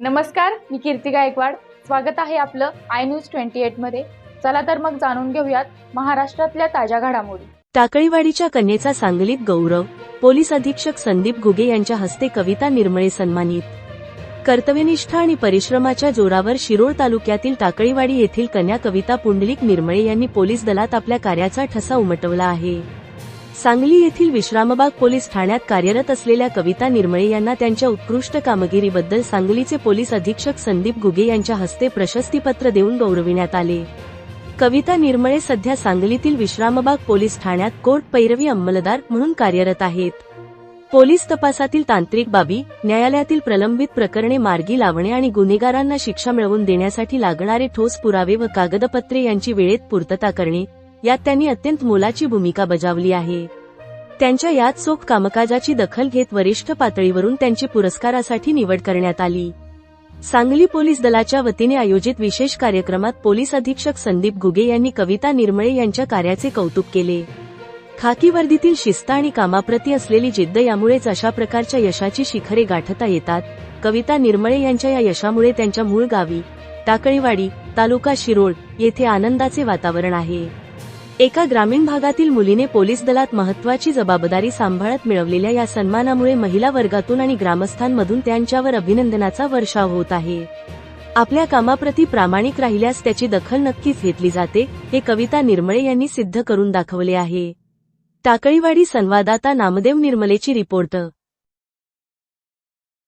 नमस्कार, मी कीर्ती गायकवाड. स्वागत आहे आपलं आय न्यूज 28 मध्ये. चला तर मग जाणून घेऊयात महाराष्ट्रातल्या ताज्या घडामोडी. टाकळीवाडीच्या कन्येचा सांगलीत गौरव. पोलीस अधीक्षक संदीप घुगे यांच्या हस्ते कविता निर्मळे सन्मानित. कर्तव्यनिष्ठा आणि परिश्रमाच्या जोरावर शिरोळ तालुक्यातील टाकळीवाडी येथील कन्या कविता पुंडलिक निर्मळे यांनी पोलीस दलात आपल्या कार्याचा ठसा उमटवला आहे. सांगली येथील विश्रामबाग पोलीस ठाण्यात कार्यरत असलेल्या कविता निर्मळे यांना त्यांच्या उत्कृष्ट कामगिरीबद्दल सांगलीचे पोलीस अधीक्षक संदीप घुगे यांच्या हस्ते प्रशस्तीपत्र देऊन गौरविण्यात आले. कविता निर्मळे सध्या सांगलीतील विश्रामबाग पोलीस ठाण्यात कोर्ट पैरवी अंमलदार म्हणून कार्यरत आहेत. पोलीस तपासातील तांत्रिक बाबी, न्यायालयातील प्रलंबित प्रकरणे मार्गी लावणे आणि गुन्हेगारांना शिक्षा मिळवून देण्यासाठी लागणारे ठोस पुरावे व कागदपत्रे यांची वेळेत पूर्तता करणे यात त्यांनी अत्यंत मोलाची भूमिका बजावली आहे. त्यांच्या यात चोख कामकाजाची दखल घेत वरिष्ठ पातळीवरून त्यांची पुरस्कारासाठी निवड करण्यात आली. सांगली पोलीस दलाच्या वतीने आयोजित विशेष कार्यक्रमात पोलीस अधीक्षक संदीप घुगे यांनी कविता निर्मळे यांच्या कार्याचे कौतुक केले. खाकी वर्दीतील शिस्त आणि कामाप्रती असलेली जिद्द यामुळेच अशा प्रकारच्या यशाची शिखरे गाठता येतात. कविता निर्मळे यांच्या या यशामुळे त्यांच्या मूळ गावी टाकळीवाडी, तालुका शिरोळ येथे आनंदाचे वातावरण आहे. एका ग्रामीण भागातील मुलीने पोलीस दलात महत्त्वाची जबाबदारी सांभाळत मिळवलेल्या या सन्मानामुळे महिला वर्गातून आणि ग्रामस्थांमधून त्यांच्यावर अभिनंदनाचा वर्षाव होत आहे. आपल्या कामाप्रती प्रामाणिक राहिल्यास त्याची दखल नक्कीच घेतली जाते, हे कविता निर्मळे यांनी सिद्ध करून दाखवले आहे. टाकळीवाडी संवाददाता नामदेव निर्मलेची रिपोर्ट.